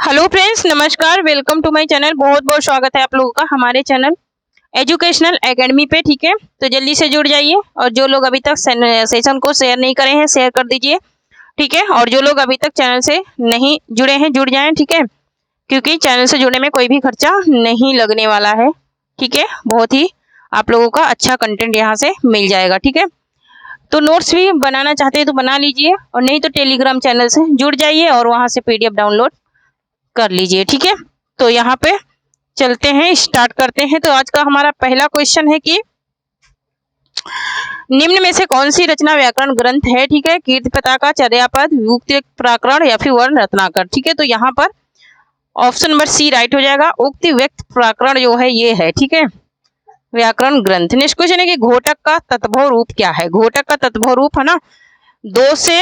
Hello friends, नमस्कार। Welcome to my channel. बहुत बहुत स्वागत है आप लोगों का हमारे चैनल एजुकेशनल एकेडमी पे। ठीक है, तो जल्दी से जुड़ जाइए और जो लोग अभी तक सेशन को शेयर नहीं करे हैं शेयर कर दीजिए। ठीक है, और जो लोग अभी तक चैनल से नहीं जुड़े हैं जुड़ जाएं। ठीक है, क्योंकि चैनल से जुड़ने में कोई भी खर्चा नहीं लगने वाला है। ठीक है, बहुत ही आप लोगों का अच्छा कंटेंट यहाँ से मिल जाएगा। ठीक है, तो नोट्स भी बनाना चाहते हैं तो बना लीजिए, और नहीं तो टेलीग्राम चैनल से जुड़ जाइए और वहाँ से PDF डाउनलोड कर लीजिए। ठीक है, तो यहाँ पे चलते हैं, स्टार्ट करते हैं। तो आज का हमारा पहला क्वेश्चन है कि निम्न में से कौन सी रचना व्याकरण ग्रंथ है। ठीक है, कीर्ति पताका, चर्यापद, उक्त प्राकरण या फिर वर्ण रत्नाकर। ठीक है, तो यहाँ पर ऑप्शन नंबर सी राइट हो जाएगा। उक्त व्यक्त प्राकरण जो है ये है। ठीक है, व्याकरण ग्रंथ। नेक्स्ट क्वेश्चन है कि घोटक का तत्भव रूप क्या है। घोटक का तत्भव रूप है ना, 2 से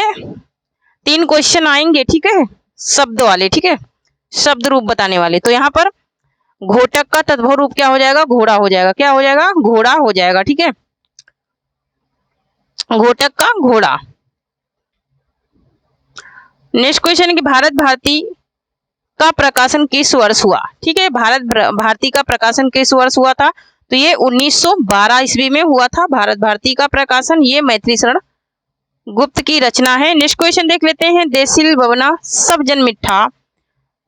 3 क्वेश्चन आएंगे। ठीक है, शब्द वाले। ठीक है, शब्द रूप बताने वाले। तो यहाँ पर घोटक का तत्भव रूप क्या हो जाएगा, घोड़ा हो जाएगा। क्या हो जाएगा, घोड़ा हो जाएगा। ठीक है, घोटक का घोड़ा। नेक्स्ट क्वेश्चन है कि भारत भारती का प्रकाशन किस वर्ष हुआ। ठीक है, भारत भारती का प्रकाशन किस वर्ष हुआ था, तो ये 1912 ईस्वी में हुआ था भारत भारती का प्रकाशन। ये मैथिली शरण गुप्त की रचना है। नेक्स्ट क्वेश्चन देख लेते हैं। देसिल बवना सब जन मिठा,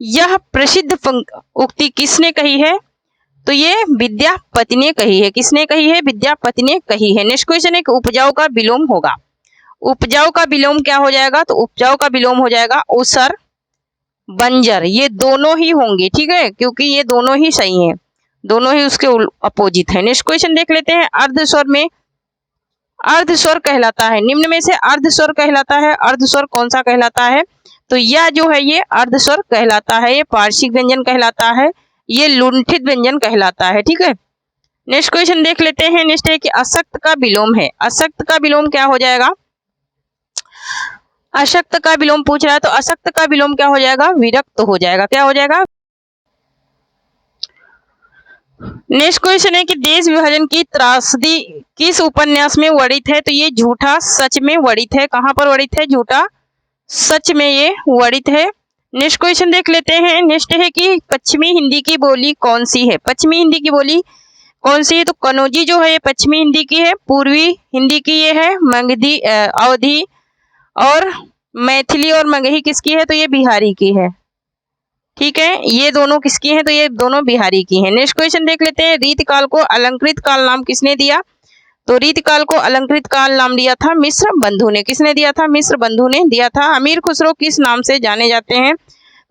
यह प्रसिद्ध उक्ति किसने कही है, तो ये विद्यापति ने कही है। किसने कही है, विद्यापति ने कही है। नेक्स्ट क्वेश्चन है कि उपजाऊ का विलोम होगा। उपजाऊ का विलोम क्या हो जाएगा, तो उपजाऊ का विलोम हो जाएगा उसर बंजर। ये दोनों ही होंगे। ठीक है, क्योंकि ये दोनों ही सही हैं, दोनों ही उसके अपोजिट है। नेक्स्ट क्वेश्चन देख लेते हैं। अर्धस्वर में अर्धस्वर कहलाता है, निम्न में से अर्धस्वर कहलाता है, अर्धस्वर कौन सा कहलाता है, तो यह जो है ये अर्धस्वर कहलाता है। ये पार्श्विक व्यंजन कहलाता है, ये लुंठित व्यंजन कहलाता है। ठीक है, नेक्स्ट क्वेश्चन देख लेते हैं। नेक्स्ट है कि अशक्त का विलोम है। अशक्त का विलोम क्या हो जाएगा, अशक्त का विलोम पूछ रहा है, तो अशक्त का विलोम क्या हो जाएगा, विरक्त हो जाएगा। क्या हो जाएगा। नेक्स्ट क्वेश्चन है कि देश विभाजन की त्रासदी किस उपन्यास में वर्णित है, तो ये झूठा सच में वर्णित है। कहां पर वर्णित है, झूठा सच में ये वर्णित है। नेक्स्ट क्वेश्चन देख लेते हैं। नेक्स्ट है कि पश्चिमी हिंदी की बोली कौन सी है। पश्चिमी हिंदी की बोली कौन सी है, तो कनौजी जो है ये पश्चिमी हिंदी की है। पूर्वी हिंदी की ये है मगधी, अवधी, और मैथिली और मगही किसकी है, तो ये बिहारी की है। ठीक है, ये दोनों किसकी हैं, तो ये दोनों बिहारी की हैं। नेक्स्ट क्वेश्चन देख लेते हैं। रीतकाल को अलंकृत काल नाम किसने दिया, तो रीतकाल को अलंकृत काल नाम दिया था मिश्र बंधु ने। किसने दिया था, मिश्र बंधु ने दिया था। अमीर खुसरो किस नाम से जाने जाते हैं,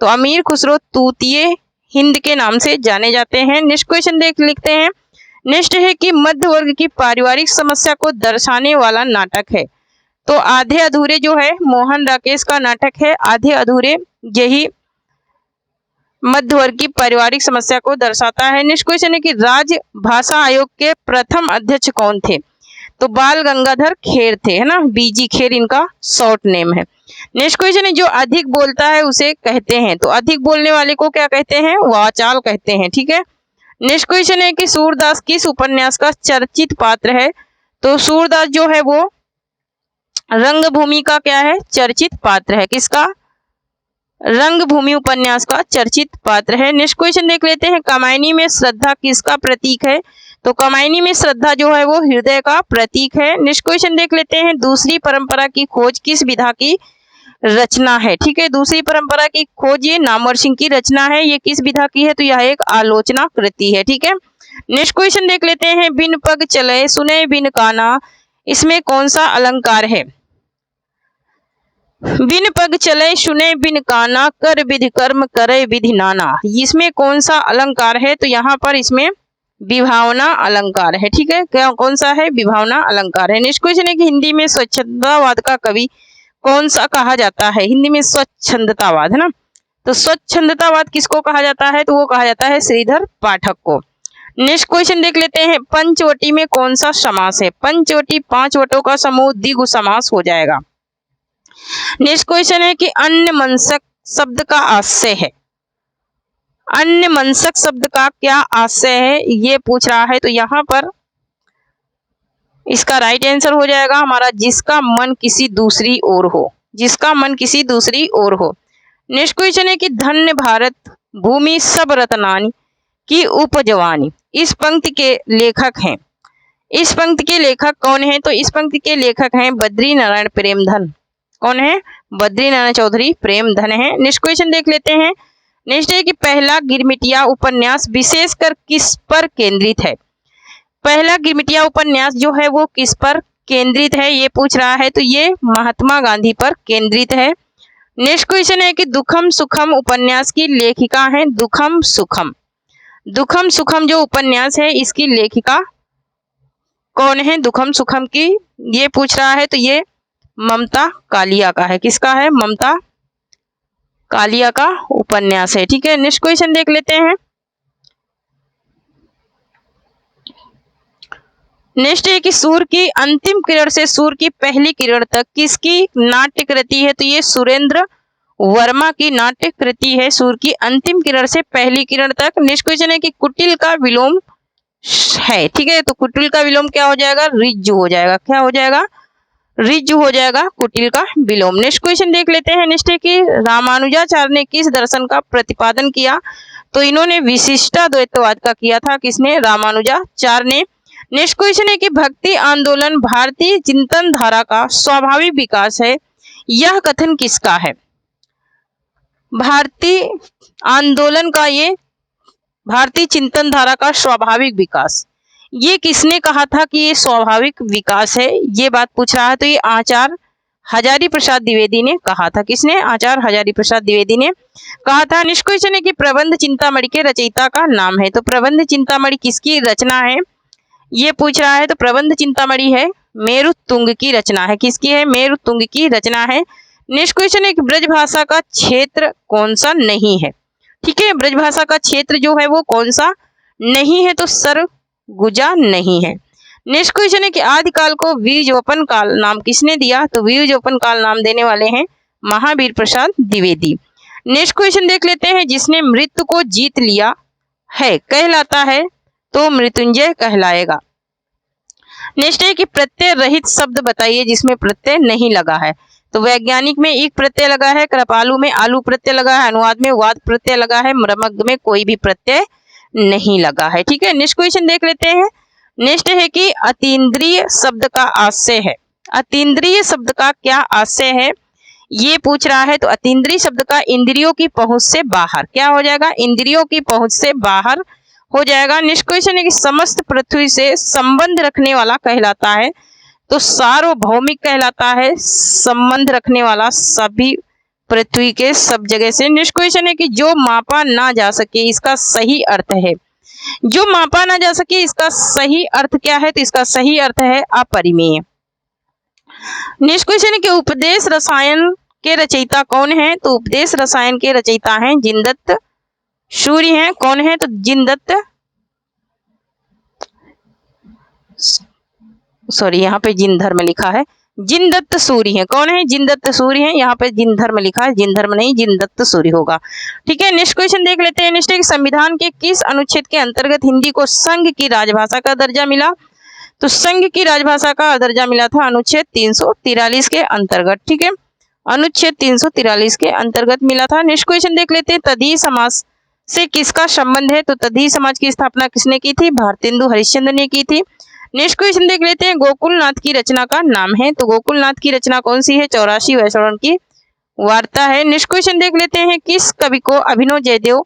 तो अमीर खुसरो तूतीय हिंद के नाम से जाने जाते हैं। नेक्स्ट क्वेश्चन देख लिखते हैं। नेक्स्ट है कि मध्य वर्ग की पारिवारिक समस्या को दर्शाने वाला नाटक है, तो आधे अधूरे जो है मोहन राकेश का नाटक है। आधे अधूरे यही मध्य वर्ग की पारिवारिक समस्या को दर्शाता है। नेक्स्ट क्वेश्चन है कि राज्य भाषा आयोग के प्रथम अध्यक्ष कौन थे, तो बाल गंगाधर खेर थे, है ना, बीजी खेर इनका शॉर्ट नेम है। नेक्स्ट क्वेश्चन है जो अधिक बोलता है उसे कहते हैं, तो अधिक बोलने वाले को क्या कहते हैं, वाचाल कहते हैं। ठीक है, नेक्स्ट क्वेश्चन है कि सूरदास किस उपन्यास का चर्चित पात्र है, तो सूरदास जो है वो रंगभूमि का क्या है, चर्चित पात्र है। किसका, रंगभूमि उपन्यास का चर्चित पात्र है। नेक्स्ट क्वेश्चन देख लेते हैं। कामायनी में श्रद्धा किसका प्रतीक है, तो कामायनी में श्रद्धा जो है वो हृदय का प्रतीक है। नेक्स्ट क्वेश्चन देख लेते हैं। दूसरी परंपरा की खोज किस विधा की रचना है। ठीक है, दूसरी परंपरा की खोज ये नामवर सिंह की रचना है। ये किस विधा की है, तो यह एक आलोचना कृति है। ठीक है, नेक्स्ट क्वेश्चन देख लेते हैं। बिन पग चले सुने बिन काना, इसमें कौन सा अलंकार है। बिन पग चले सुने बिन काना, कर विधि कर्म करे विधि नाना, इसमें कौन सा अलंकार है, तो यहाँ पर इसमें विभावना अलंकार है। ठीक है, क्या कौन सा है, विभावना अलंकार है। नेक्स्ट क्वेश्चन है कि हिंदी में स्वच्छंदतावाद का कवि कौन सा कहा जाता है। हिंदी में स्वच्छंदतावाद है ना, तो स्वच्छंदतावाद किसको कहा जाता है, तो वो कहा जाता है श्रीधर पाठक को। नेक्स्ट क्वेश्चन देख लेते हैं। पंचवटी में कौन सा समास है। पंचवटी 5 वटों का समूह द्विगु समास हो जाएगा। नेक्स्ट क्वेश्चन है कि अन्य मंसक शब्द का आशय है। अन्य मंसक शब्द का क्या आशय है, ये पूछ रहा है, तो यहाँ पर इसका राइट आंसर हो जाएगा हमारा जिसका मन किसी दूसरी ओर हो। जिसका मन किसी दूसरी ओर हो। नेक्स्ट क्वेश्चन है कि धन्य भारत भूमि सब रत्नानी की उपजवानी, इस पंक्ति के लेखक हैं। इस पंक्ति के लेखक कौन है? तो इस पंक्ति के लेखक हैं बद्री नारायण प्रेमधन। कौन है? बद्री नारायण चौधरी प्रेमधन है। नेक्स्ट क्वेश्चन देख लेते हैं। नेक्स्ट है कि पहला गिरमिटिया उपन्यास विशेषकर किस पर केंद्रित है? पहला गिरमिटिया उपन्यास जो है वो किस पर केंद्रित है ये पूछ रहा है, तो ये महात्मा गांधी पर केंद्रित है। नेक्स्ट क्वेश्चन है कि दुखम सुखम उपन्यास की लेखिका है दुखम सुखम। दुखम सुखम जो उपन्यास है इसकी लेखिका कौन है? दुखम सुखम की ये पूछ रहा है, तो ये ममता कालिया का है। किसका है? ममता कालिया का उपन्यास है। ठीक है, नेक्स्ट क्वेश्चन देख लेते हैं। नेक्स्ट है कि सूर्य की अंतिम किरण से सूर्य की पहली किरण तक किसकी नाट्य कृति है? तो ये सुरेंद्र वर्मा की नाट्य कृति है, सूर्य की अंतिम किरण से पहली किरण तक। नेक्स्ट क्वेश्चन है कि कुटिल का विलोम है। ठीक है, तो कुटिल का विलोम क्या हो जाएगा? ऋजु हो जाएगा। क्या हो जाएगा? ऋजु हो जाएगा कुटिल का विलोम। नेक्स्ट क्वेश्चन देख लेते हैं। नेक्स्ट है कि रामानुजाचार्य ने किस दर्शन का प्रतिपादन किया? तो इन्होंने विशिष्टाद्वैतवाद का किया था। किसने? रामानुजाचार्य ने। नेक्स्ट क्वेश्चन है कि भक्ति आंदोलन भारतीय चिंतन धारा का स्वाभाविक विकास है, यह कथन किसका है? भारतीय आंदोलन का ये भारतीय चिंतन धारा का स्वाभाविक विकास, ये किसने कहा था कि ये स्वाभाविक विकास है? ये बात पूछ रहा है, तो ये आचार्य हजारी प्रसाद द्विवेदी ने कहा था। किसने? आचार्य हजारी प्रसाद द्विवेदी ने कहा था। नेक्स्ट क्वेश्चन है कि प्रबंध चिंतामणि के रचयिता का नाम है। तो प्रबंध चिंतामणि किसकी रचना है ये पूछ रहा है, तो प्रबंध चिंतामणि है मेरुतुंग की रचना है। किसकी है? मेरुतुंग की रचना है। नेक्स्ट क्वेश्चन है कि ब्रजभाषा का क्षेत्र कौन सा नहीं है? ठीक है, ब्रजभाषा का क्षेत्र जो है वो कौन सा नहीं है? तो सरगुजा नहीं है। नेक्स्ट क्वेश्चन है कि आदिकाल को वीरजोपन काल नाम किसने दिया? तो वीरजोपन काल नाम देने वाले हैं महावीर प्रसाद द्विवेदी। नेक्स्ट क्वेश्चन देख लेते हैं। जिसने मृत्यु को जीत लिया है कहलाता है तो मृत्युंजय कहलाएगा। नेक्स्ट है कि प्रत्यय रहित शब्द बताइए जिसमें प्रत्यय नहीं लगा है। तो वैज्ञानिक में एक प्रत्यय लगा है, कृपालु में आलू प्रत्यय लगा है, अनुवाद में वाद प्रत्यय लगा है, मर्मज्ञ में कोई भी प्रत्यय नहीं लगा है। ठीक है, नेक्स्ट क्वेश्चन देख लेते हैं। नेक्स्ट है कि अतीन्द्रिय शब्द का आशय है। अतीन्द्रिय शब्द का क्या आशय है ये पूछ रहा है, तो अतीन्द्रिय शब्द का इंद्रियों की पहुंच से बाहर। क्या हो जाएगा? इंद्रियों की पहुंच से बाहर हो जाएगा। नेक्स्ट क्वेश्चन है कि समस्त पृथ्वी से संबंध रखने वाला कहलाता है, तो सार्वभौमिक कहलाता है, संबंध रखने वाला सभी पृथ्वी के सब जगह से। नेक्स्ट क्वेश्चन है कि जो मापा ना जा सके इसका सही अर्थ है। जो मापा ना जा सके इसका सही अर्थ क्या है? तो इसका सही अर्थ है अपरिमेय। नेक्स्ट क्वेश्चन है कि उपदेश रसायन के रचयिता कौन है? तो उपदेश रसायन के रचयिता हैं जिनदत्त सूर्य हैं। कौन है? तो जिनदत्त, सॉरी यहाँ पे जिनधर्म लिखा है, जिनदत्त सूर्य हैं। कौन है? जिनदत्त सूर्य हैं। यहाँ पे जिनधर्म लिखा है, जिनधर्म नहीं जिनदत्त सूर्य होगा। ठीक है, नेक्स्ट क्वेश्चन देख लेते हैं। नेक्स्ट है कि संविधान के किस अनुच्छेद के अंतर्गत हिंदी को संघ की राजभाषा का दर्जा मिला? तो संघ की राजभाषा का दर्जा मिला था अनुच्छेद 343 के अंतर्गत। ठीक है, अनुच्छेद 343 के अंतर्गत मिला था। नेक्स्ट क्वेश्चन देख लेते हैं। तदीय समाज से किसका संबंध है? तो तदीय समाज की स्थापना किसने की थी? भारतेंदु हरिश्चंद्र ने की थी। नेक्स्ट क्वेश्चन देख लेते हैं। गोकुलनाथ की रचना का नाम है, तो गोकुलनाथ की रचना कौन सी है? 84 वैष्णव की वार्ता है। नेक्स्ट क्वेश्चन देख लेते हैं। किस कवि को अभिनव जयदेव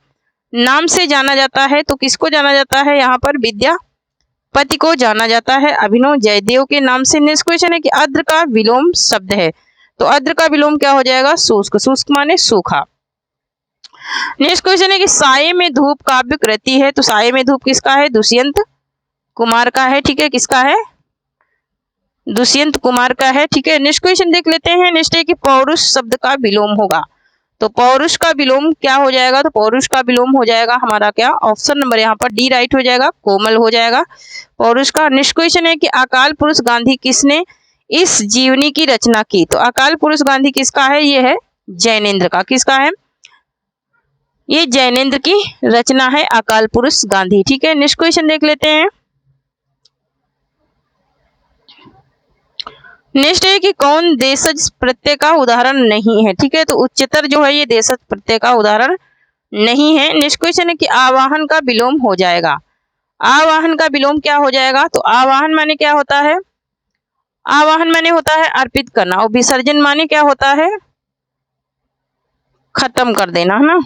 नाम से जाना जाता है? तो किसको जाना जाता है? यहाँ पर विद्यापति को जाना जाता है अभिनव जयदेव के नाम से। नेक्स्ट क्वेश्चन है कि आर्द्र का विलोम शब्द है, तो आर्द्र का विलोम क्या हो जाएगा? शुष्क। शुष्क माने सूखा। नेक्स्ट क्वेश्चन है कि साये में धूप काव्य कृति है, तो साये में धूप किसका है? दुष्यंत कुमार का है। ठीक है, किसका है? दुष्यंत कुमार का है। ठीक है, नेक्स्ट क्वेश्चन देख लेते हैं। नेक्स्ट है कि पौरुष शब्द का विलोम होगा, तो पौरुष का विलोम क्या हो जाएगा? तो पौरुष का विलोम हो जाएगा हमारा क्या? ऑप्शन नंबर यहाँ पर डी राइट हो जाएगा, कोमल हो जाएगा पौरुष का। नेक्स्ट क्वेश्चन है कि अकाल पुरुष गांधी किसने इस जीवनी की रचना की? तो अकाल पुरुष गांधी किसका है? ये है जैनेन्द्र का। किसका है? ये जैनेन्द्र की रचना है अकाल पुरुष गांधी। ठीक है, नेक्स्ट क्वेश्चन देख लेते हैं। नेक्स्ट है कि कौन देशज प्रत्यय का उदाहरण नहीं है। ठीक है, तो उच्चतर जो है ये देशज प्रत्यय का उदाहरण नहीं है। नेक्स्ट क्वेश्चन है कि आवाहन का विलोम हो जाएगा। आवाहन का विलोम क्या हो जाएगा? तो आवाहन माने क्या होता है? आवाहन माने होता है अर्पित करना, और विसर्जन माने क्या होता है? खत्म कर देना, है ना।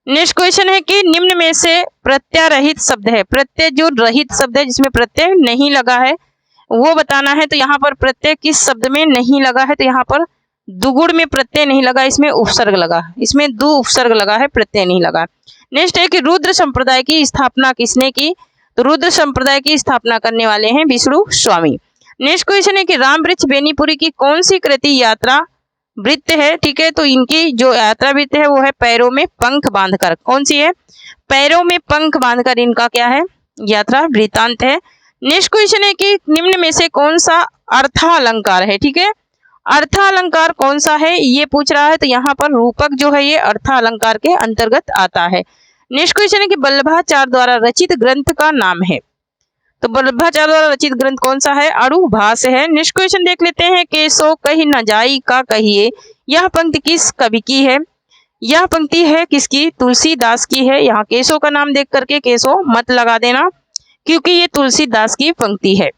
नेक्स्ट क्वेश्चन है कि निम्न में से प्रत्यय रहित शब्द है। प्रत्यय जो रहित शब्द है, जिसमें प्रत्यय नहीं लगा है, वो बताना है। तो यहाँ पर प्रत्यय किस शब्द में नहीं लगा है? तो यहाँ पर दुगुण में प्रत्यय नहीं लगा, इसमें उपसर्ग लगा, इसमें दो उपसर्ग लगा है, प्रत्यय नहीं लगा। नेक्स्ट है कि रुद्र संप्रदाय की स्थापना किसने की? तो रुद्र संप्रदाय की स्थापना करने वाले हैं विष्णु स्वामी। नेक्स्ट क्वेश्चन है कि राम वृक्ष बेनीपुरी की कौन सी कृति यात्रा वृत्त है? ठीक है, तो इनकी जो यात्रा वृत्त है वो है पैरों में पंख बांधकर। कौन सी है? पैरों में पंख बांधकर इनका क्या है? यात्रा वृत्तांत है। नेक्स्ट क्वेश्चन है कि निम्न में से कौन सा अर्थालंकार है? ठीक है, अर्थालंकार कौन सा है ये पूछ रहा है। तो यहाँ पर रूपक जो है ये अर्थालंकार के अंतर्गत आता है। नेक्स्ट क्वेश्चन है कि वल्लभाचार्य द्वारा रचित ग्रंथ का नाम है। तो वल्लभाचार्य द्वारा रचित ग्रंथ कौन सा है? अरुभाष है। नेक्स्ट क्वेश्चन देख लेते हैं, केसो कही न जाई का कहिए, यह पंक्ति किस कवि की है? यह पंक्ति है किसकी? तुलसीदास की है। यहाँ केसो का नाम देख करके केसो मत लगा देना, क्योंकि ये तुलसीदास की पंक्ति है।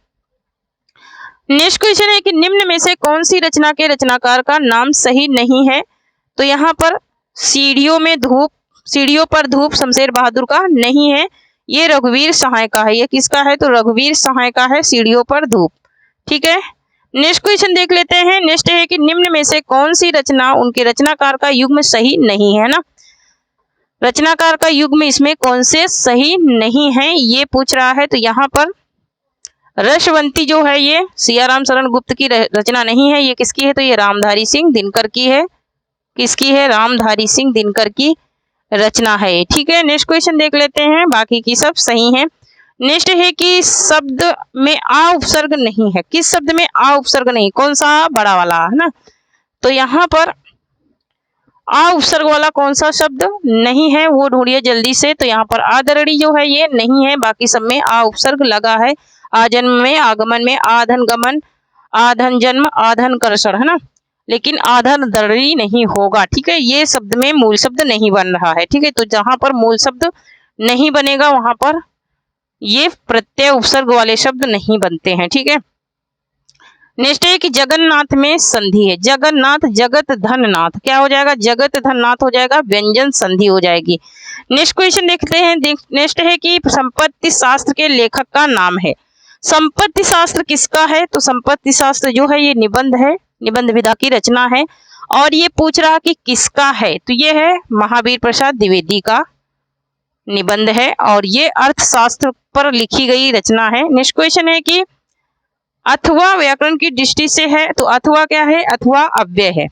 नेक्स्ट क्वेश्चन है कि निम्न में से कौन सी रचना के रचनाकार का नाम सही नहीं है? तो यहाँ पर सीढ़ियों पर धूप शमशेर बहादुर का नहीं है, ये रघुवीर सहाय का है। ये किसका है? तो रघुवीर सहाय का है, सीढ़ियों पर धूप। ठीक है, नेक्स्ट क्वेश्चन देख लेते हैं। नेक्स्ट है कि निम्न में से कौन सी रचना उनके रचनाकार का युग्म सही नहीं है ना। रचनाकार का युग्म इसमें कौन से सही नहीं है ये पूछ रहा है। तो यहाँ पर रसवंती जो है ये सियाराम शरण गुप्त की रचना नहीं है, ये किसकी है? तो ये रामधारी सिंह दिनकर की है। किसकी है? रामधारी सिंह दिनकर की रचना है। ठीक है, नेक्स्ट क्वेश्चन देख लेते हैं, बाकी की सब सही है। नेक्स्ट है कि शब्द में आ उपसर्ग नहीं है। किस शब्द में आ उपसर्ग नहीं? कौन सा? बड़ा वाला, है ना। तो यहाँ पर आ उपसर्ग वाला कौन सा शब्द नहीं है वो ढूंढिए जल्दी से। तो यहाँ पर आदरणी जो है ये नहीं है, बाकी सब में आ उपसर्ग लगा है। आजन्म में, आगमन में, आधन गमन, आधन जन्म, आधन कर्षण, है ना, लेकिन आधन दरड़ी नहीं होगा। ठीक है, ये शब्द में मूल शब्द नहीं बन रहा है। ठीक है, तो जहां पर मूल शब्द नहीं बनेगा वहां पर ये प्रत्यय उपसर्ग वाले शब्द नहीं बनते हैं। ठीक है, नेक्स्ट है कि जगन्नाथ में संधि है। जगन्नाथ, जगत धन नाथ, क्या हो जाएगा? जगत धन नाथ हो जाएगा, व्यंजन संधि हो जाएगी। नेक्स्ट क्वेश्चन देखते हैं। नेक्स्ट है कि संपत्ति शास्त्र के लेखक का नाम है। संपत्ति शास्त्र किसका है? तो संपत्ति शास्त्र जो है ये निबंध है, निबंध विधा की रचना है। और ये पूछ रहा कि किसका है? तो ये है महावीर प्रसाद द्विवेदी का निबंध है, और ये अर्थशास्त्र पर लिखी गई रचना है। नेक्स्ट क्वेश्चन है कि अथवा व्याकरण की दृष्टि से है। तो अथवा क्या है? अथवा अव्यय है।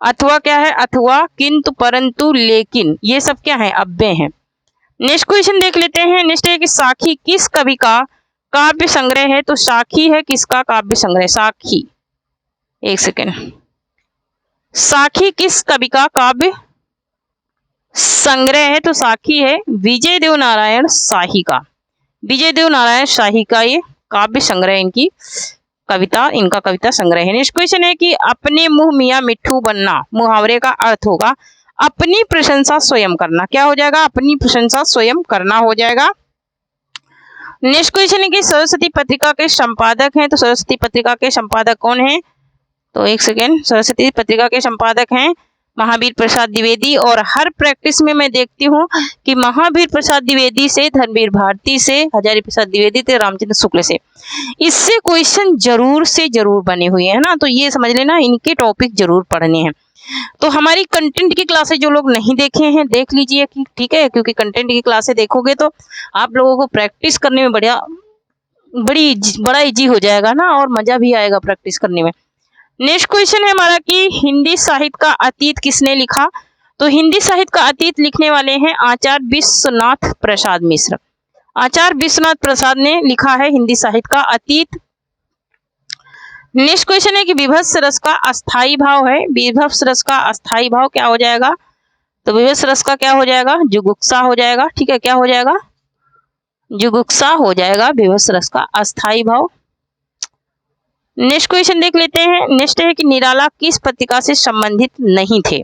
अथवा क्या है? अथवा, किंतु, परंतु, लेकिन, ये सब क्या है? अव्यय है। नेक्स्ट क्वेश्चन देख लेते हैं। नेक्स्ट है कि साखी किस कवि का काव्य संग्रह है? तो साखी है किसका काव्य संग्रह? साखी, एक सेकेंड, साखी किस कवि का काव्य संग्रह है? तो साखी है विजय देव नारायण शाही का। विजय देव नारायण शाही का ये काव्य संग्रह, इनकी कविता, इनका कविता संग्रह है। नेक्स्ट क्वेश्चन है कि अपने मुंह मियाँ मिट्ठू बनना, मुहावरे का अर्थ होगा अपनी प्रशंसा स्वयं करना। क्या हो जाएगा? अपनी प्रशंसा स्वयं करना हो जाएगा। नेक्स्ट क्वेश्चन है कि सरस्वती पत्रिका के संपादक हैं। तो सरस्वती पत्रिका के संपादक कौन है? तो एक सेकेंड, सरस्वती पत्रिका के संपादक हैं महावीर प्रसाद द्विवेदी। और हर प्रैक्टिस में मैं देखती हूँ कि महावीर प्रसाद द्विवेदी से, धर्मवीर भारती से, हजारी प्रसाद द्विवेदी से, रामचंद्र शुक्ल से, इससे क्वेश्चन जरूर से जरूर बने हुए हैं ना। तो ये समझ लेना इनके टॉपिक जरूर पढ़ने हैं। तो हमारी कंटेंट की क्लासेस जो लोग नहीं देखे हैं देख लीजिए, ठीक है, क्योंकि कंटेंट की क्लासेस देखोगे तो आप लोगों को प्रैक्टिस करने में बड़ा इजी हो जाएगा ना, और मजा भी आएगा प्रैक्टिस करने में। नेक्स्ट क्वेश्चन है हमारा कि हिंदी साहित्य का अतीत किसने लिखा? तो हिंदी साहित्य का अतीत लिखने वाले हैं आचार्य विश्वनाथ प्रसाद मिश्र। आचार्य विश्वनाथ प्रसाद ने लिखा है हिंदी साहित्य का अतीत। नेक्स्ट क्वेश्चन है कि विभत्स रस का अस्थाई भाव है। विभत्स रस का अस्थाई भाव क्या हो जाएगा? तो विभत्स रस का क्या हो जाएगा? जुगुप्सा हो जाएगा। ठीक है, क्या हो जाएगा? जुगुप्सा हो जाएगा विभत्स रस का अस्थाई भाव। नेक्स्ट क्वेश्चन देख लेते हैं। नेक्स्ट है कि निराला किस पत्रिका से संबंधित नहीं थे?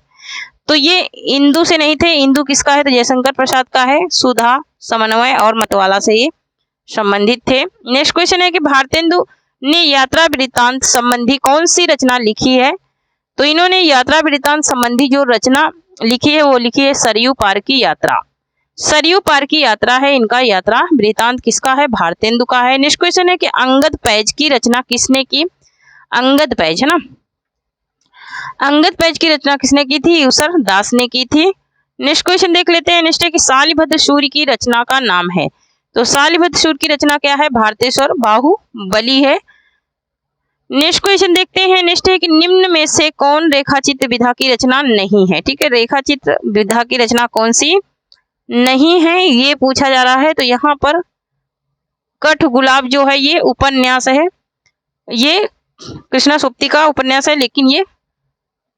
तो ये इंदु से नहीं थे। इंदु किसका है? तो जयशंकर प्रसाद का है। सुधा, समन्वय और मतवाला से ये संबंधित थे। नेक्स्ट क्वेश्चन है कि भारतेंदु ने यात्रा वृत्तांत संबंधी कौन सी रचना लिखी है? तो इन्होंने यात्रा वृत्तांत संबंधी जो रचना लिखी है वो लिखी है सरयू पार की यात्रा। सरयू पार की यात्रा है इनका यात्रा वृत्तांत किसका है? भारतेंदु का है। नेक्स्ट क्वेश्चन है कि अंगद पैज की रचना किसने की? अंगद पैज है ना, अंगद पैज की रचना किसने की थी? यूसर दास ने की थी। नेक्स्ट क्वेश्चन देख लेते हैं। नेक्स्ट है कि शालिभद्र सूर्य की रचना का नाम है? तो शालिभद्र सूर्य की रचना क्या है? भारतेश्वर बाहुबली है। नेक्स्ट क्वेश्चन देखते हैं। नेक्स्ट है कि निम्न में से कौन रेखाचित्र विधा की रचना नहीं है? ठीक है, रेखाचित्र विधा की रचना कौन सी नहीं है ये पूछा जा रहा है। तो यहाँ पर कठ गुलाब जो है ये उपन्यास है, ये कृष्णा सुप्ती का उपन्यास है, लेकिन ये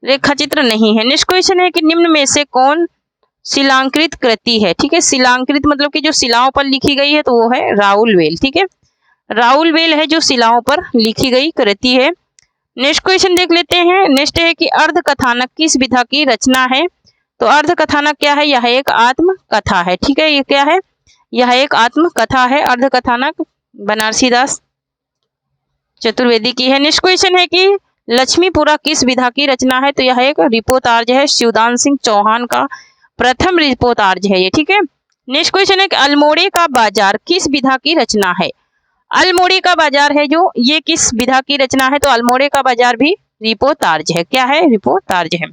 रेखाचित्र नहीं है। नेक्स्ट क्वेश्चन है कि निम्न में से कौन शिलांकृत कृति है? ठीक है, शिलांकृत मतलब कि जो शिलाओं पर लिखी गई है तो वो है राउलवेल। ठीक है, राउलवेल है जो शिलाओं पर लिखी गई कृति है। नेक्स्ट क्वेश्चन देख लेते हैं। नेक्स्ट है कि अर्ध कथानक किस विधा की रचना है? तो अर्ध कथानक क्या है? यह एक आत्म कथा है। ठीक है, ये क्या है? यह एक आत्म कथा है। अर्ध कथानक बनारसी दास चतुर्वेदी की है। नेक्स्ट क्वेश्चन है कि लक्ष्मीपुरा किस विधा की रचना है? तो यह एक रिपोर्टार्ज है, शिवदान सिंह चौहान का प्रथम रिपोर्टार्ज है ये। ठीक है, नेक्स्ट क्वेश्चन है कि अल्मोड़े का बाजार किस विधा की रचना है? अल्मोड़े का बाजार है जो ये किस विधा की रचना है? तो अल्मोड़े का बाजार भी रिपोर्टार्ज है। क्या है? रिपोर्टार्ज है।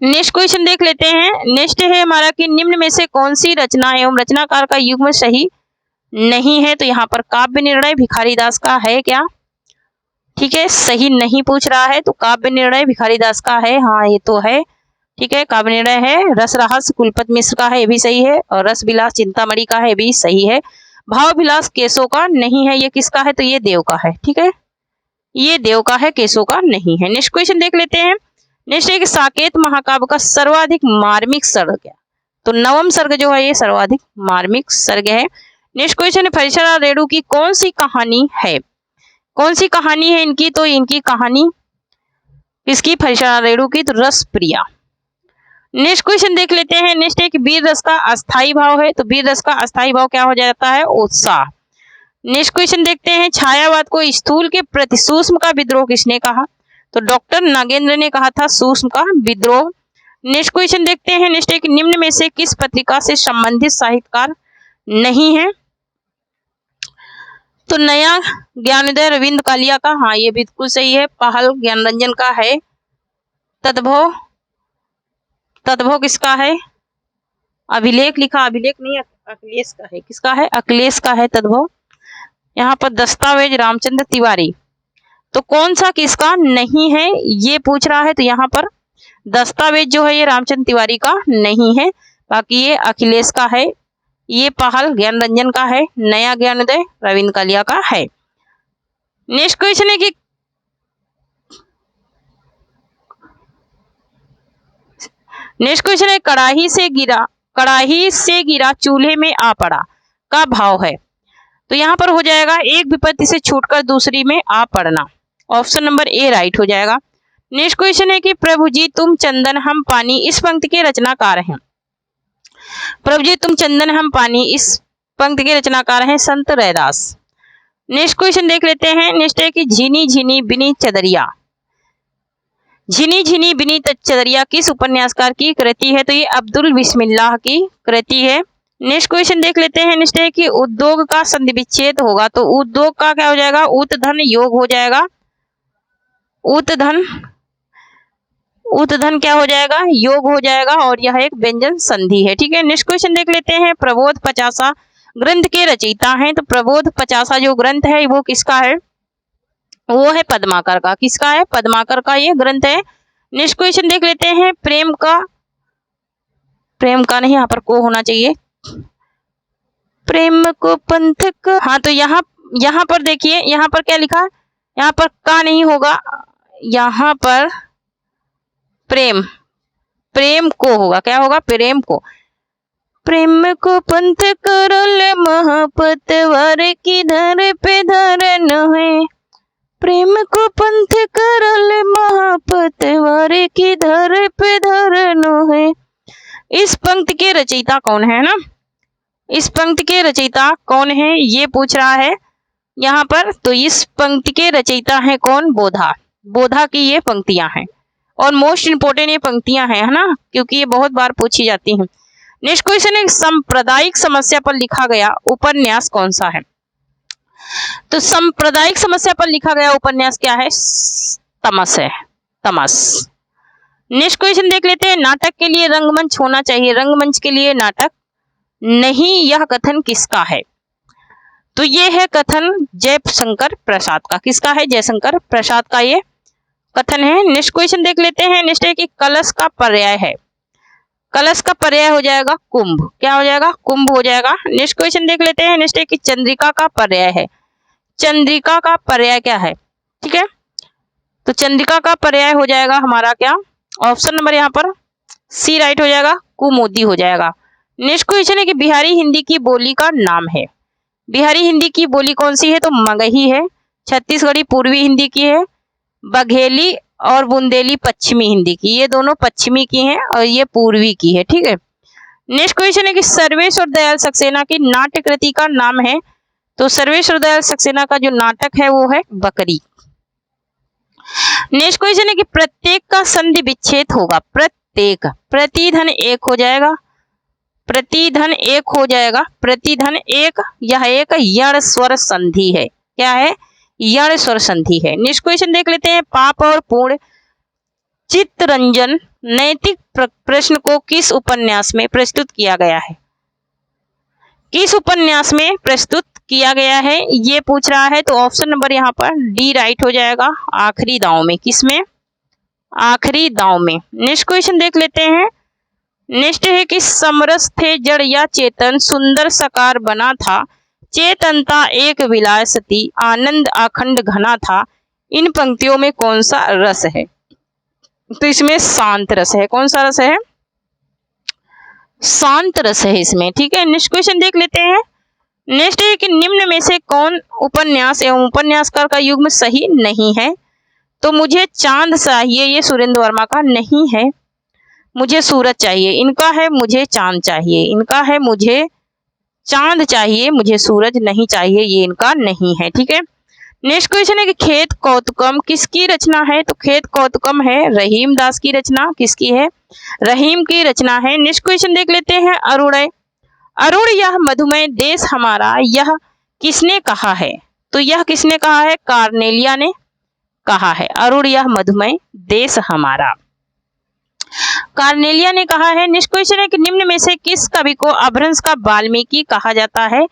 नेक्स्ट क्वेश्चन देख लेते हैं। नेक्स्ट है हमारा कि निम्न में से कौन सी रचना एवं रचनाकार का युग्म सही नहीं है? तो यहाँ पर काव्य निर्णय भिखारी दास का है क्या? ठीक है, सही नहीं पूछ रहा है, तो काव्य निर्णय भिखारी दास का है। हाँ, ये तो है। ठीक है, काव्य निर्णय है। रस रहस्य कुलपत मिश्र का है, ये भी सही है। और रस विलास चिंतामणि का है, ये भी सही है। भाव विलास केशव का नहीं है, ये किसका है? तो ये देव का है। ठीक है, ये देव का है, केशव का नहीं है। नेक्स्ट क्वेश्चन देख लेते हैं। नेक्स्ट है कि साकेत महाकाव्य का सर्वाधिक मार्मिक सर्ग क्या? तो नवम सर्ग जो है ये सर्वाधिक मार्मिक सर्ग है। नेक्स्ट क्वेश्चन है फरिशरा रेणु की कौन सी कहानी है? कौन सी कहानी है इनकी? तो इनकी कहानी किसकी? फरिशरा रेणु की, तो रस प्रिया। नेक्स्ट क्वेश्चन देख लेते हैं। नेक्स्ट है कि वीर रस का अस्थाई भाव है? तो वीर रस का अस्थाई भाव क्या हो जाता है? उत्साह। नेक्स्ट क्वेश्चन देखते हैं। छायावाद को स्थूल के प्रति सूक्ष्म का विद्रोह किसने कहा? तो डॉक्टर नागेंद्र ने कहा था सूक्ष्म का विद्रोह। नेक्स्ट क्वेश्चन देखते हैं। नेक्स्ट है कि निम्न में से किस पत्रिका से संबंधित साहित्यकार नहीं है? तो नया ज्ञानोदय रविंद्र कालिया का, हाँ ये बिल्कुल सही है। पहल ज्ञानरंजन का है। तद्भव, तद्भव किसका है? अभिलेख लिखा, अभिलेख नहीं अखिलेश का है। किसका है? अखिलेश का है तद्भव। यहाँ पर दस्तावेज रामचंद्र तिवारी, तो कौन सा किसका नहीं है ये पूछ रहा है। तो यहाँ पर दस्तावेज जो है ये रामचंद्र तिवारी का नहीं है, बाकी ये अखिलेश का है। ये पहल ज्ञानरंजन का है। नया ज्ञानोदय रविंद्र कालिया का है। नेक्स्ट क्वेश्चन है कि नेक्स्ट क्वेश्चन है कड़ाही से गिरा चूल्हे में आ पड़ा का भाव है? तो यहाँ पर हो जाएगा एक विपत्ति से छूटकर दूसरी में आ पड़ना। ऑप्शन नंबर ए राइट हो जाएगा। नेक्स्ट क्वेश्चन है कि प्रभु जी तुम चंदन हम पानी इस पंक्ति के रचनाकार हैं? प्रभु जी तुम चंदन हम पानी इस पंक्ति के रचनाकार हैं संत रैदास। नेक्स्ट क्वेश्चन देख लेते हैं। नेक्स्ट है कि झिनी झिनी बिनी चदरिया, झिनी झिनी बिनी चदरिया किस उपन्यासकार की कृति है? तो ये अब्दुल बिस्मिल्लाह की कृति है। नेक्स्ट क्वेश्चन देख लेते हैं। नेक्स्ट है कि उद्योग का संधि विच्छेद होगा, तो उद्योग का क्या हो जाएगा? उत्धन योग हो जाएगा। उत्धन क्या हो जाएगा? योग हो जाएगा, और यह एक व्यंजन संधि है। ठीक है, नेक्स्ट क्वेश्चन देख लेते हैं। प्रबोध पचासा ग्रंथ के रचयिता हैं? तो प्रबोध पचासा जो ग्रंथ है वो किसका है? वो है पद्माकर का। किसका है? पद्माकर का ये ग्रंथ है। नेक्स्ट क्वेश्चन देख लेते हैं। प्रेम का नहीं, यहाँ पर को होना चाहिए। प्रेम को पंथ का, हाँ तो यहाँ पर देखिए, यहाँ पर क्या लिखा है? यहाँ पर का नहीं होगा, यहाँ पर प्रेम को होगा। क्या होगा? प्रेम को। प्रेम को पंथ करल महापतवार की धर पे धरन है। महापतवार किधर पे धरनो है। इस पंक्ति के रचयिता कौन है ना, इस पंक्ति के रचयिता कौन है ये पूछ रहा है यहाँ पर। तो इस पंक्ति के रचयिता है कौन, बोधा। बोधा की ये पंक्तियां हैं और मोस्ट इंपोर्टेंट ये पंक्तियां हैं, है ना, क्योंकि ये बहुत बार पूछी जाती हैं। नेक्स्ट क्वेश्चन है, सांप्रदायिक समस्या पर लिखा गया उपन्यास कौन सा है। तो सांप्रदायिक समस्या पर लिखा गया उपन्यास क्या है, तमस है, तमस। नेक्स्ट क्वेश्चन देख लेते हैं, नाटक के लिए रंगमंच होना चाहिए, रंगमंच के लिए नाटक नहीं, यह कथन किसका है। तो ये है कथन जयशंकर प्रसाद का। किसका है, जयशंकर प्रसाद का ये कथन है। नेक्स्ट क्वेश्चन देख लेते हैं, नेक्स्ट है कि कलश का पर्याय है, कलश का पर्याय हो जाएगा कुंभ, क्या हो जाएगा, कुंभ हो जाएगा। नेक्स्ट क्वेश्चन देख लेते हैं, नेक्स्ट है कि चंद्रिका का पर्याय है, चंद्रिका का पर्याय क्या है, ठीक है। तो चंद्रिका का पर्याय हो जाएगा हमारा क्या, ऑप्शन नंबर यहाँ पर सी राइट हो जाएगा, कुमुदी हो जाएगा। नेक्स्ट क्वेश्चन है कि बिहारी हिंदी की बोली का नाम है, बिहारी हिंदी की बोली कौन सी है, तो मगही है, छत्तीसगढ़ी पूर्वी हिंदी की है, बघेली और बुंदेली पश्चिमी हिंदी की, ये दोनों पश्चिमी की हैं और ये पूर्वी की है, ठीक है। नेक्स्ट क्वेश्चन है कि सर्वेश्वर दयाल सक्सेना की नाट्य कृति का नाम है। तो सर्वेश्वर दयाल सक्सेना का जो नाटक है वो है बकरी। नेक्स्ट क्वेश्चन है कि प्रत्येक का संधि विच्छेद होगा, प्रत्येक, प्रतिधन एक हो जाएगा, प्रतिधन एक हो जाएगा, प्रतिधन एक, यह एक यण स्वर संधि है, क्या है, यण स्वर संधि है। नेक्स्ट क्वेश्चन देख लेते हैं, पाप और पुण्य चित्तरंजन नैतिक प्रश्न को किस उपन्यास में प्रस्तुत किया गया है, किस उपन्यास में प्रस्तुत किया गया है ये पूछ रहा है। तो ऑप्शन नंबर यहाँ पर डी राइट हो जाएगा, आखिरी दांव में, किसमें, आखिरी दांव में। नेक्स्ट क्वेश्चन देख लेते हैं, नेक्स्ट है कि समरस थे जड़ या चेतन, सुंदर सकार बना था, चेतनता एक विलासती, आनंद अखंड घना था, इन पंक्तियों में कौन सा रस है। तो इसमें शांत रस है, कौन सा रस है, शांत रस है इसमें, ठीक है। नेक्स्ट क्वेश्चन देख लेते हैं, नेक्स्ट है कि निम्न में से कौन उपन्यास एवं उपन्यासकार का युग्म सही नहीं है। तो मुझे चांद चाहिए, ये सुरेंद्र वर्मा का नहीं है, मुझे सूरज चाहिए, इनका है मुझे चांद चाहिए, इनका है मुझे चांद चाहिए, मुझे सूरज नहीं चाहिए, ये इनका नहीं है, ठीक है। नेक्स्ट क्वेश्चन है कि खेत कौतुकम किसकी रचना है। तो खेत कौतुकम है रहीम दास की रचना, किसकी है, रहीम की रचना है। नेक्स्ट क्वेश्चन देख लेते हैं, अरुण, अरुण यह मधुमय देश हमारा, यह किसने कहा है। तो यह किसने कहा है, कार्नेलिया ने कहा है, अरुण यह मधुमय देश हमारा, कार्नेलिया ने कहा है। नेक्स्ट क्वेश्चन है कि निम्न में से किस कवि को अपभ्रंश का वाल्मीकि कहा जाता है।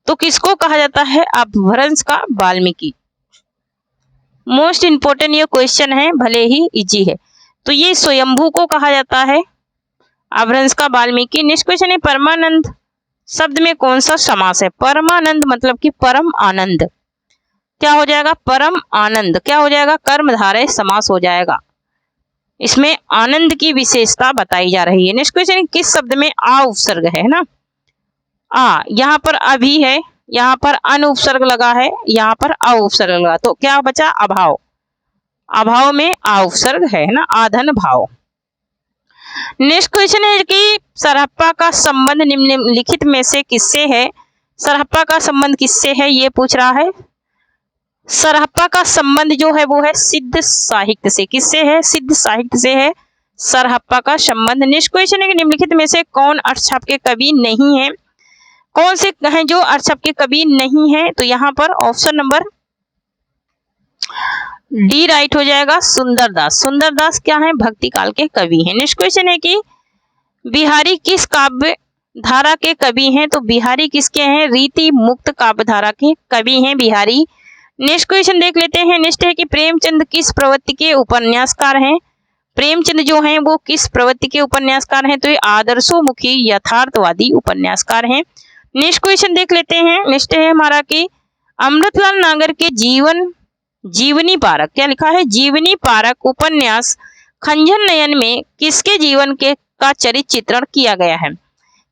तो किसको कहा जाता है, अपभ्रंश का वाल्मीकि। मोस्ट इंपोर्टेंट ये क्वेश्चन है, भले ही इजी है। तो ये स्वयंभू को कहा जाता है अपभ्रंश का वाल्मीकि। नेक्स्ट क्वेश्चन है, परमानंद शब्द में कौन सा समास है। परमानंद मतलब कि परम आनंद, क्या हो जाएगा, परम आनंद, क्या हो जाएगा, कर्मधारय समास हो जाएगा। इसमें आनंद की विशेषता बताई जा रही है। नेक्स्ट क्वेश्चन, किस शब्द में आ उपसर्ग है ना, आ, यहाँ पर अभी है, यहाँ पर अन उपसर्ग लगा है, यहाँ पर अ उपसर्ग लगा, तो क्या बचा, अभाव, अभाव में आ उपसर्ग है ना, आधन भाव। नेक्स्ट क्वेश्चन है कि सरहप्पा का संबंध निम्नलिखित में से किससे है। सरहप्पा का संबंध किससे है ये पूछ रहा है। सरहप्पा का संबंध जो है वो है सिद्ध साहित्य से, किससे है, सिद्ध साहित्य से है सरहप्पा का संबंध। नेक्स्ट क्वेश्चन है कि निम्नलिखित में से कौन अर्थछाप के कवि नहीं है, कौन से हैं जो अर्थछाप के कवि नहीं है। तो यहाँ पर ऑप्शन नंबर डी राइट हो जाएगा, सुंदरदास। सुंदरदास क्या है, भक्ति काल के कवि हैं। नेक्स्ट क्वेश्चन है कि बिहारी किस काव्य धारा के कवि हैं। तो बिहारी किसके हैं, रीति मुक्त काव्य धारा के कवि हैं बिहारी। नेक्स्ट क्वेश्चन देख लेते हैं, नेक्स्ट है कि प्रेमचंद किस प्रवृत्ति के उपन्यासकार हैं। प्रेमचंद जो हैं वो किस प्रवृत्ति के उपन्यासकार हैं। तो ये आदर्शोमुखी यथार्थवादी उपन्यासकार हैं। नेक्स्ट क्वेश्चन देख लेते हैं, नेक्स्ट है हमारा कि अमृतलाल नागर के जीवनी पारक, क्या लिखा है, जीवनी पारक उपन्यास खंजन नयन में किसके जीवन के का चरित्र चित्रण किया गया है।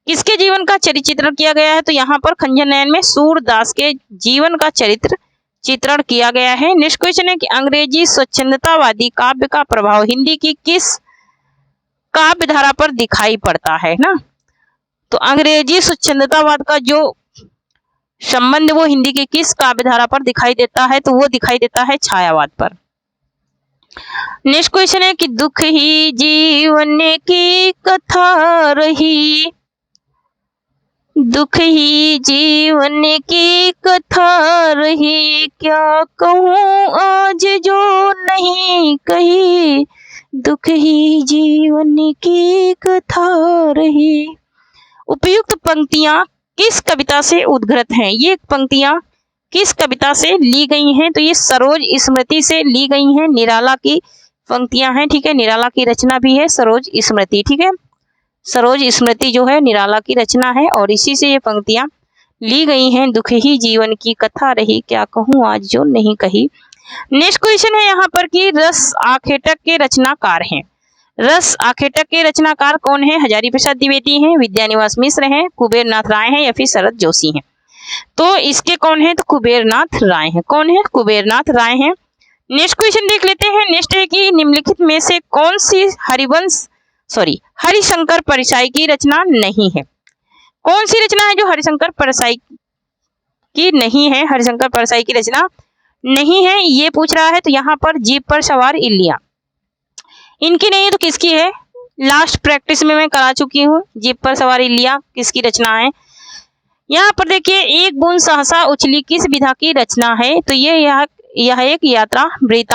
किसके जीवन का चरित्र चित्रण किया गया है। तो यहाँ पर खंजन नयन में सूरदास के जीवन का चरित्र चित्रण किया गया है। नेक्स्ट क्वेश्चन है कि अंग्रेजी स्वच्छंदतावादी काव्य का प्रभाव हिंदी की किस काव्य धारा पर दिखाई पड़ता है ना। तो अंग्रेजी स्वच्छंदतावाद का जो संबंध वो हिंदी की किस काव्य धारा पर दिखाई देता है, तो वो दिखाई देता है छायावाद पर। नेक्स्ट क्वेश्चन है कि दुख ही जीवन की कथा रही, दुख ही जीवन की कथा रही, क्या कहूँ आज जो नहीं कही, दुख ही जीवन की कथा रही। उपयुक्त पंक्तियां किस कविता से उद्घृत हैं? ये पंक्तियां किस कविता से ली गई हैं? तो ये सरोज स्मृति से ली गई हैं। निराला की पंक्तियां हैं, ठीक है। निराला की रचना भी है सरोज स्मृति, ठीक है। सरोज स्मृति जो है निराला की रचना है और इसी से ये पंक्तियां ली गई हैं। दुख ही जीवन की कथा रही, क्या कहूँ आज जो नहीं कही। नेक्स्ट क्वेश्चन है यहाँ पर कि रस आखेटक के रचनाकार हैं। रस आखेटक के रचनाकार कौन है? हजारी प्रसाद द्विवेदी हैं, विद्यानिवास मिश्र हैं, कुबेर नाथ राय हैं या फिर शरद जोशी हैं। तो इसके कौन है? तो कुबेर नाथ राय हैं। कौन है? कुबेर नाथ राय हैं। नेक्स्ट क्वेश्चन देख लेते हैं। नेक्स्ट है कि निम्नलिखित में से कौन सी हरिशंकर परसाई की रचना नहीं है? कौन सी रचना है जो हरिशंकर परसाई की नहीं है? हरिशंकर परसाई की रचना नहीं है ये पूछ रहा है। तो यहाँ पर जीप पर सवार इल्लियां इनकी नहीं है, तो किसकी है? लास्ट प्रैक्टिस में मैं करा चुकी हूँ। जीप पर सवार इल्लियां किसकी रचना है? यहाँ पर देखिए, एक बूंद सहसा उछली किस विधा की रचना है? तो ये यह एक यात्रा वृत्तांत